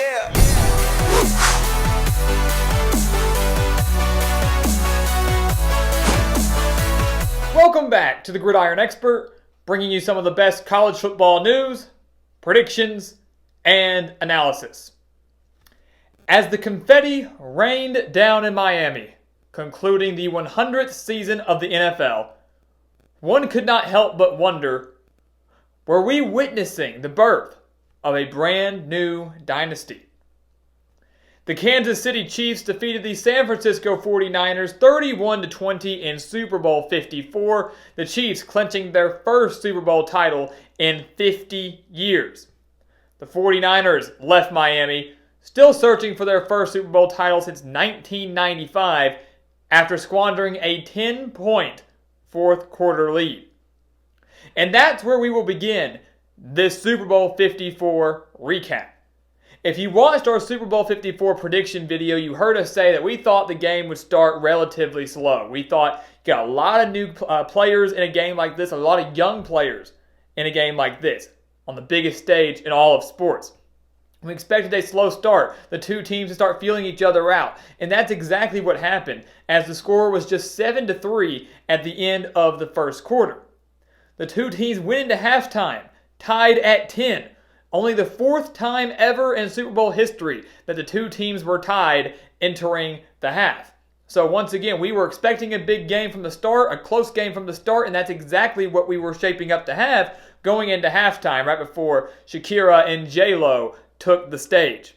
Yeah. Welcome back to the Gridiron Expert, bringing you some of the best college football news, predictions, and analysis. As the confetti rained down in Miami, concluding the 100th season of the NFL, one could not help but wonder, were we witnessing the birth of a brand new dynasty? The Kansas City Chiefs defeated the San Francisco 49ers 31-20 in Super Bowl 54, the Chiefs clinching their first Super Bowl title in 50 years. The 49ers left Miami, still searching for their first Super Bowl title since 1995, after squandering a 10-point fourth quarter lead. And that's where we will begin this Super Bowl 54 recap. If you watched our Super Bowl 54 prediction video, you heard us say that we thought the game would start relatively slow. We thought you got a lot of new players in a game like this, a lot of young players in a game like this, on the biggest stage in all of sports. We expected a slow start, the two teams to start feeling each other out, and that's exactly what happened, as the score was just 7-3 at the end of the first quarter. The two teams went into halftime, tied at 10. Only the fourth time ever in Super Bowl history that the two teams were tied entering the half. So once again, we were expecting a big game from the start, a close game from the start, and that's exactly what we were shaping up to have going into halftime, right before Shakira and J-Lo took the stage.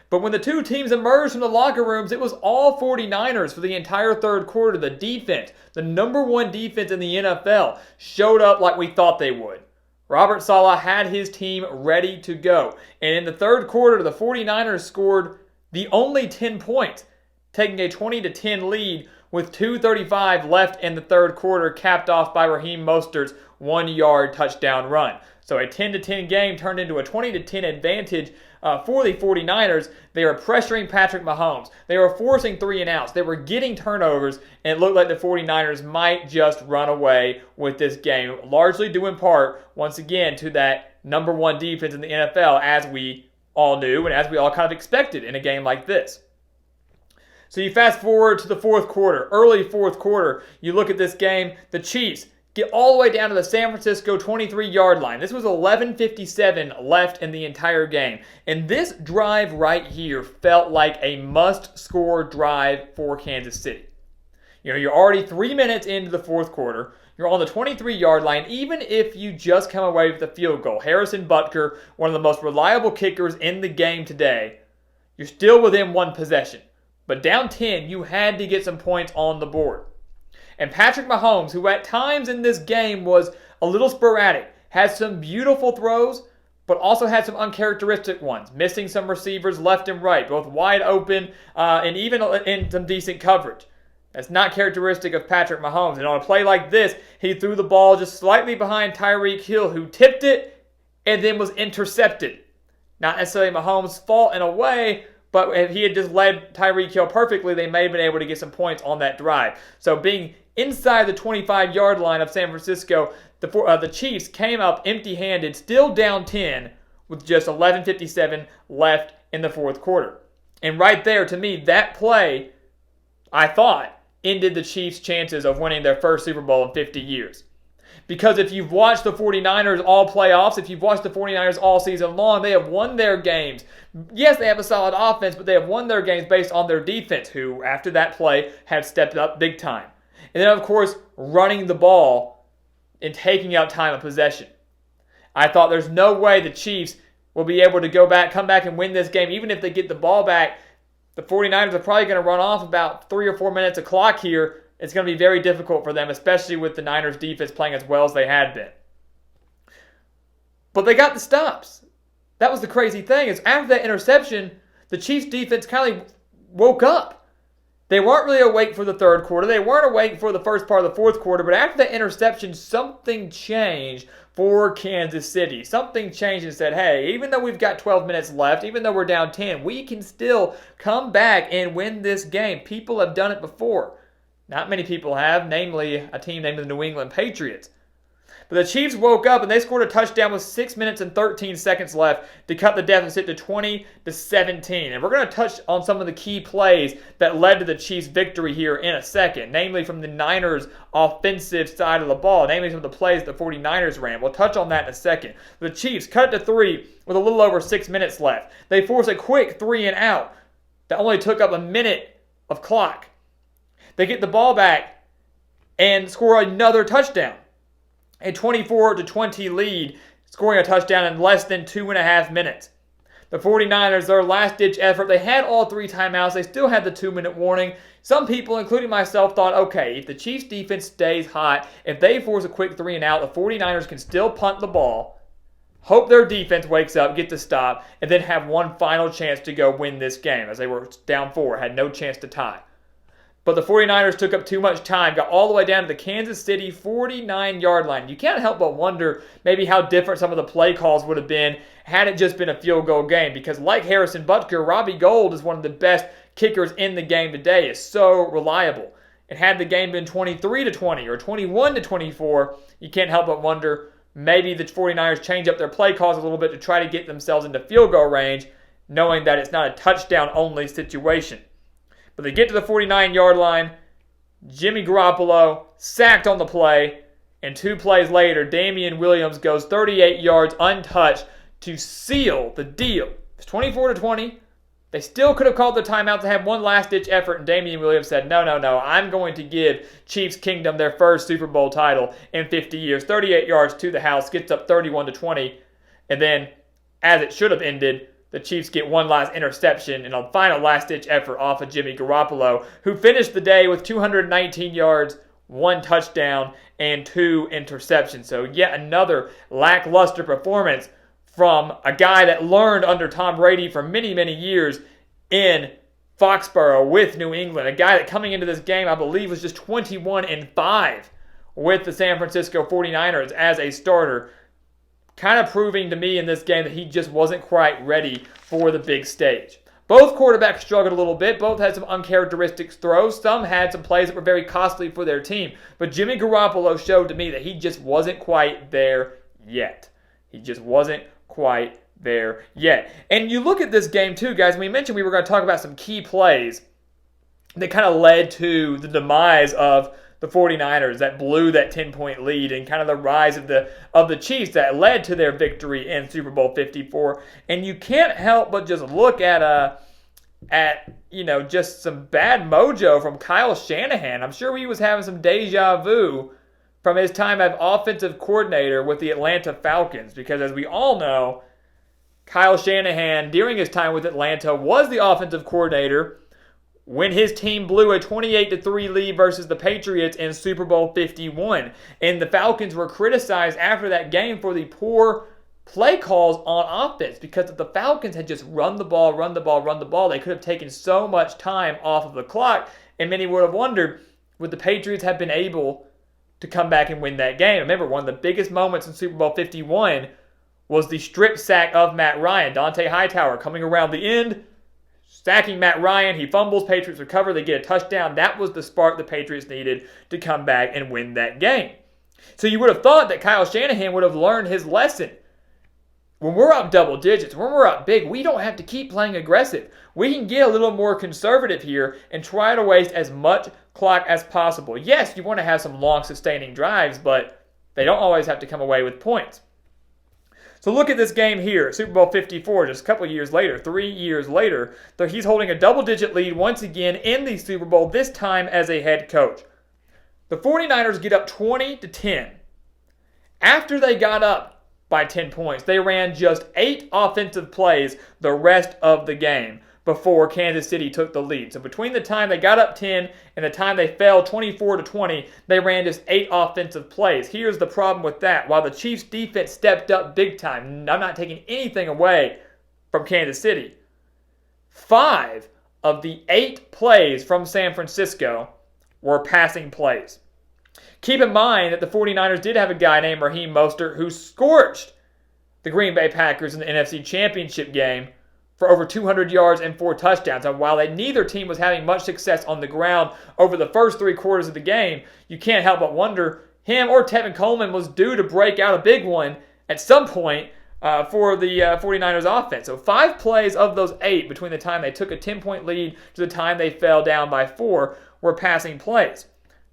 But when the two teams emerged from the locker rooms, it was all 49ers for the entire third quarter. The defense, the number one defense in the NFL, showed up like we thought they would. Robert Saleh had his team ready to go. And in the third quarter, the 49ers scored the only 10 points, taking a 20-10 lead with 2:35 left in the third quarter, capped off by Raheem Mostert's 1-yard touchdown run. So a 10-10 game turned into a 20-10 advantage for the 49ers. They were pressuring Patrick Mahomes. They were forcing 3-and-outs. They were getting turnovers, and it looked like the 49ers might just run away with this game, largely due in part, once again, to that number one defense in the NFL, as we all knew and as we all kind of expected in a game like this. So you fast forward to the fourth quarter, early fourth quarter, you look at this game, the Chiefs get all the way down to the San Francisco 23-yard line. This was 11:57 left in the entire game. And this drive right here felt like a must-score drive for Kansas City. You know, you're already 3 minutes into the fourth quarter. You're on the 23-yard line, even if you just come away with a field goal. Harrison Butker, one of the most reliable kickers in the game today, you're still within one possession. But down 10, you had to get some points on the board. And Patrick Mahomes, who at times in this game was a little sporadic, had some beautiful throws, but also had some uncharacteristic ones, missing some receivers left and right, both wide open and even in some decent coverage. That's not characteristic of Patrick Mahomes. And on a play like this, he threw the ball just slightly behind Tyreek Hill, who tipped it and then was intercepted. Not necessarily Mahomes' fault in a way, but if he had just led Tyreek Hill perfectly, they may have been able to get some points on that drive. So being inside the 25-yard line of San Francisco, the Chiefs came up empty-handed, still down 10, with just 11:57 left in the fourth quarter. And right there, to me, that play, I thought, ended the Chiefs' chances of winning their first Super Bowl in 50 years. Because if you've watched the 49ers all playoffs, if you've watched the 49ers all season long, they have won their games. Yes, they have a solid offense, but they have won their games based on their defense, who, after that play, have stepped up big time. And then, of course, running the ball and taking up time of possession. I thought there's no way the Chiefs will be able to come back and win this game. Even if they get the ball back, the 49ers are probably going to run off about 3 or 4 minutes of clock here. It's going to be very difficult for them, especially with the Niners defense playing as well as they had been. But they got the stops. That was the crazy thing, is after that interception, the Chiefs defense kind of woke up. They weren't really awake for the third quarter. They weren't awake for the first part of the fourth quarter. But after that interception, something changed for Kansas City. Something changed and said, hey, even though we've got 12 minutes left, even though we're down 10, we can still come back and win this game. People have done it before. Not many people have, namely a team named the New England Patriots. But the Chiefs woke up and they scored a touchdown with 6 minutes and 13 seconds left to cut the deficit to 20-17. And we're going to touch on some of the key plays that led to the Chiefs' victory here in a second, namely from the Niners' offensive side of the ball, namely some of the plays the 49ers ran. We'll touch on that in a second. The Chiefs cut it to 3 with a little over 6 minutes left. They force a quick 3 and out that only took up a minute of clock. They get the ball back and score another touchdown. A 24-20 lead, scoring a touchdown in less than 2.5 minutes. The 49ers, their last-ditch effort, they had all 3 timeouts. They still had the 2-minute warning. Some people, including myself, thought, okay, if the Chiefs' defense stays hot, if they force a quick 3 and out, the 49ers can still punt the ball, hope their defense wakes up, get the stop, and then have one final chance to go win this game, as they were down 4, had no chance to tie. But the 49ers took up too much time, got all the way down to the Kansas City 49-yard line. You can't help but wonder maybe how different some of the play calls would have been had it just been a field goal game. Because like Harrison Butker, Robbie Gould is one of the best kickers in the game today. Is so reliable. And had the game been 23-20 or 21-24, you can't help but wonder maybe the 49ers change up their play calls a little bit to try to get themselves into field goal range, knowing that it's not a touchdown-only situation. But they get to the 49-yard line. Jimmy Garoppolo sacked on the play. And 2 plays later, Damian Williams goes 38 yards untouched to seal the deal. It's 24-20. They still could have called the timeout to have one last-ditch effort. And Damian Williams said, no, I'm going to give Chiefs Kingdom their first Super Bowl title in 50 years. 38 yards to the house, gets up 31-20. And then, as it should have ended, the Chiefs get one last interception and a final last-ditch effort off of Jimmy Garoppolo, who finished the day with 219 yards, 1 touchdown, and 2 interceptions. So yet another lackluster performance from a guy that learned under Tom Brady for many, many years in Foxborough with New England. A guy that coming into this game, I believe, was just 21-5 with the San Francisco 49ers as a starter. Kind of proving to me in this game that he just wasn't quite ready for the big stage. Both quarterbacks struggled a little bit. Both had some uncharacteristic throws. Some had some plays that were very costly for their team. But Jimmy Garoppolo showed to me that he just wasn't quite there yet. He just wasn't quite there yet. And you look at this game too, guys. We mentioned we were going to talk about some key plays that kind of led to the demise of the 49ers that blew that 10-point lead and kind of the rise of the Chiefs that led to their victory in Super Bowl 54. And you can't help but just look at just some bad mojo from Kyle Shanahan. I'm sure he was having some deja vu from his time as offensive coordinator with the Atlanta Falcons, because as we all know, Kyle Shanahan during his time with Atlanta was the offensive coordinator when his team blew a 28-3 lead versus the Patriots in Super Bowl 51. And the Falcons were criticized after that game for the poor play calls on offense, because if the Falcons had just run the ball, they could have taken so much time off of the clock, and many would have wondered, would the Patriots have been able to come back and win that game? Remember, one of the biggest moments in Super Bowl 51 was the strip sack of Matt Ryan. Dante Hightower coming around the end, sacking Matt Ryan. He fumbles, Patriots recover, they get a touchdown. That was the spark the Patriots needed to come back and win that game. So you would have thought that Kyle Shanahan would have learned his lesson. When we're up double digits, when we're up big, we don't have to keep playing aggressive. We can get a little more conservative here and try to waste as much clock as possible. Yes, you want to have some long sustaining drives, but they don't always have to come away with points. So look at this game here, Super Bowl 54, just a couple of years later, 3 years later. He's holding a double-digit lead once again in the Super Bowl, this time as a head coach. The 49ers get up 20-10. After they got up by 10 points, they ran just 8 offensive plays the rest of the game before Kansas City took the lead. So between the time they got up 10 and the time they fell 24-20, they ran just 8 offensive plays. Here's the problem with that. While the Chiefs' defense stepped up big time, I'm not taking anything away from Kansas City. 5 of the 8 plays from San Francisco were passing plays. Keep in mind that the 49ers did have a guy named Raheem Mostert who scorched the Green Bay Packers in the NFC Championship game for over 200 yards and 4 touchdowns. And while neither team was having much success on the ground over the first 3 quarters of the game, you can't help but wonder him or Tevin Coleman was due to break out a big one at some point for the 49ers offense. So 5 plays of those 8 between the time they took a 10-point lead to the time they fell down by 4 were passing plays.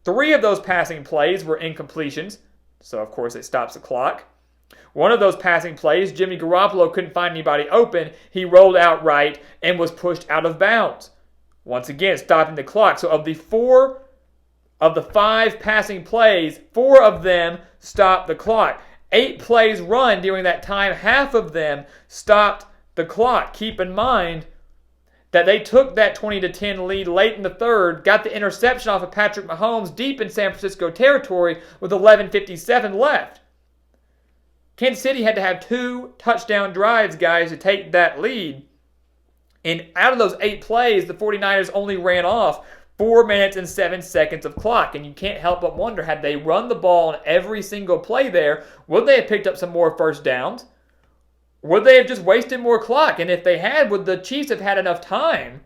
3 of those passing plays were incompletions, so of course it stops the clock. One of those passing plays, Jimmy Garoppolo couldn't find anybody open. He rolled out right and was pushed out of bounds. Once again, stopping the clock. So of the 5 passing plays, 4 of them stopped the clock. 8 plays run during that time, half of them stopped the clock. Keep in mind that they took that 20-10 lead late in the third, got the interception off of Patrick Mahomes deep in San Francisco territory with 11:57 left. Kansas City had to have 2 touchdown drives, guys, to take that lead. And out of those 8 plays, the 49ers only ran off 4 minutes and 7 seconds of clock. And you can't help but wonder, had they run the ball on every single play there, would they have picked up some more first downs? Would they have just wasted more clock? And if they had, would the Chiefs have had enough time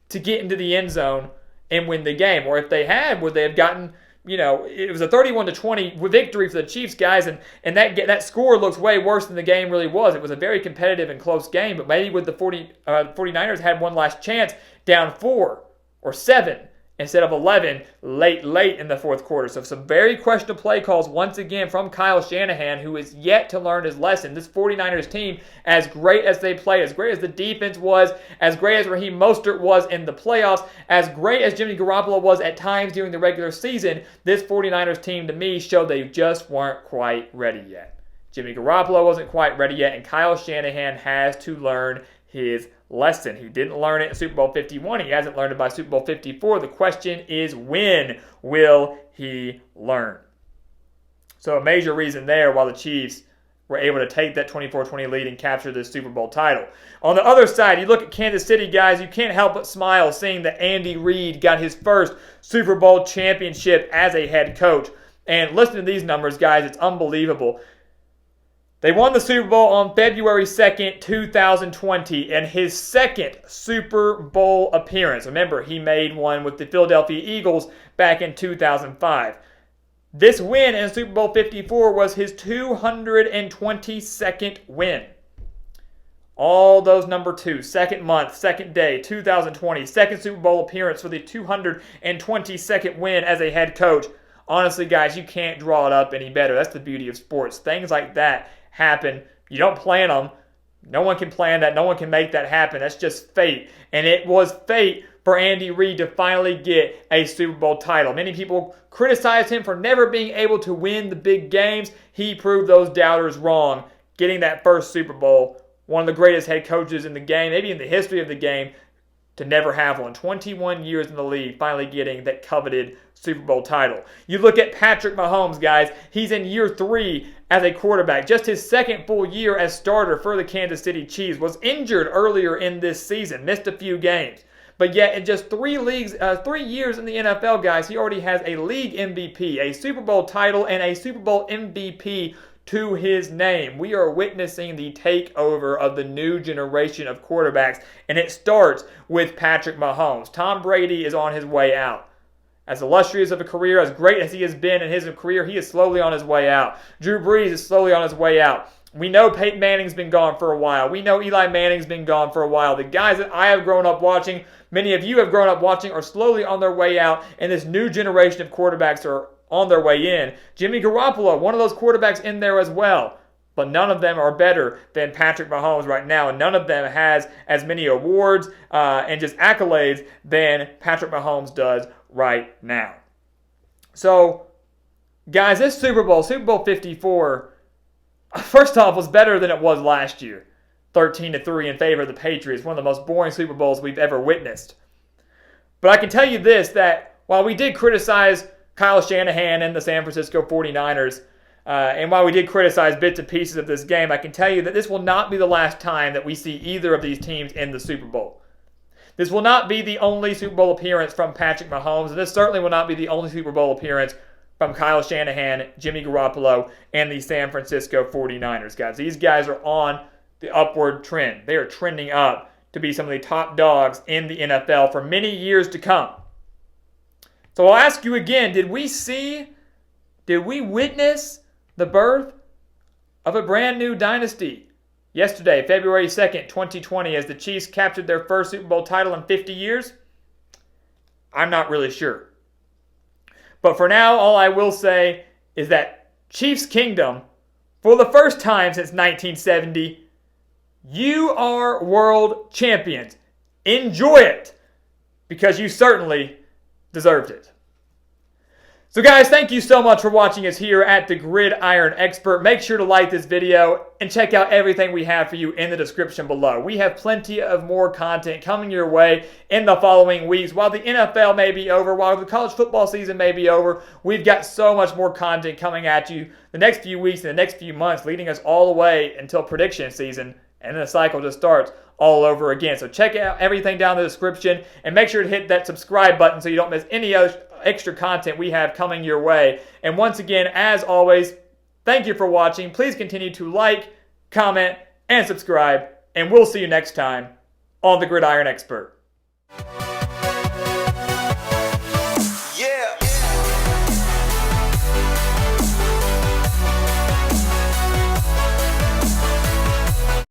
to get into the end zone and win the game? Or if they had, would they have gotten, it was a 31-20 victory for the Chiefs, guys, and that score looks way worse than the game really was. It was a very competitive and close game, but maybe would the 49ers had one last chance down 4 or 7 instead of 11 late in the fourth quarter. So some very questionable play calls once again from Kyle Shanahan, who is yet to learn his lesson. This 49ers team, as great as they played, as great as the defense was, as great as Raheem Mostert was in the playoffs, as great as Jimmy Garoppolo was at times during the regular season, this 49ers team to me showed they just weren't quite ready yet. Jimmy Garoppolo wasn't quite ready yet, and Kyle Shanahan has to learn his lesson. He didn't learn it in Super Bowl 51. He hasn't learned it by Super Bowl 54. The question is, when will he learn? So a major reason there why the Chiefs were able to take that 24-20 lead and capture the Super Bowl title. On the other side, you look at Kansas City, guys, you can't help but smile seeing that Andy Reid got his first Super Bowl championship as a head coach. And listen to these numbers, guys. It's unbelievable. They won the Super Bowl on February 2nd, 2020, and his second Super Bowl appearance. Remember, he made one with the Philadelphia Eagles back in 2005. This win in Super Bowl 54 was his 222nd win. All those number 2, second month, second day, 2020, second Super Bowl appearance for the 222nd win as a head coach. Honestly, guys, you can't draw it up any better. That's the beauty of sports. Things like that happen. You don't plan them. No one can plan that. No one can make that happen. That's just fate. And it was fate for Andy Reid to finally get a Super Bowl title. Many people criticized him for never being able to win the big games. He proved those doubters wrong, getting that first Super Bowl. One of the greatest head coaches in the game, maybe in the history of the game, to never have one. 21 years in the league, finally getting that coveted Super Bowl title. You look at Patrick Mahomes, guys. He's in year 3 as a quarterback. Just his second full year as starter for the Kansas City Chiefs. Was injured earlier in this season. Missed a few games. But yet, in just 3 years in the NFL, guys, he already has a league MVP, a Super Bowl title, and a Super Bowl MVP to his name. We are witnessing the takeover of the new generation of quarterbacks, and it starts with Patrick Mahomes. Tom Brady is on his way out. As illustrious of a career, as great as he has been in his career, he is slowly on his way out. Drew Brees is slowly on his way out. We know Peyton Manning's been gone for a while. We know Eli Manning's been gone for a while. The guys that I have grown up watching, many of you have grown up watching, are slowly on their way out, and this new generation of quarterbacks are on their way in. Jimmy Garoppolo, one of those quarterbacks in there as well. But none of them are better than Patrick Mahomes right now, and none of them has as many awards and just accolades than Patrick Mahomes does right now. So, guys, this Super Bowl 54, first off, was better than it was last year. 13-3 in favor of the Patriots, one of the most boring Super Bowls we've ever witnessed. But I can tell you this, that while we did criticize Kyle Shanahan and the San Francisco 49ers, and while we did criticize bits and pieces of this game, I can tell you that this will not be the last time that we see either of these teams in the Super Bowl. This will not be the only Super Bowl appearance from Patrick Mahomes, and this certainly will not be the only Super Bowl appearance from Kyle Shanahan, Jimmy Garoppolo, and the San Francisco 49ers, guys. These guys are on the upward trend. They are trending up to be some of the top dogs in the NFL for many years to come. So I'll ask you again, did we see did we witness the birth of a brand new dynasty? Yesterday, February 2nd, 2020, as the Chiefs captured their first Super Bowl title in 50 years? I'm not really sure. But for now, all I will say is that Chiefs Kingdom, for the first time since 1970, you are world champions. Enjoy it, because you certainly deserved it. So guys, thank you so much for watching us here at the Gridiron Expert. Make sure to like this video and check out everything we have for you in the description below. We have plenty of more content coming your way in the following weeks. While the NFL may be over, while the college football season may be over, we've got so much more content coming at you the next few weeks and the next few months, leading us all the way until prediction season, and then the cycle just starts all over again. So check out everything down in the description and make sure to hit that subscribe button so you don't miss any other extra content we have coming your way. And once again, as always, thank you for watching. Please continue to like, comment, and subscribe, and we'll see you next time on the Gridiron Expert.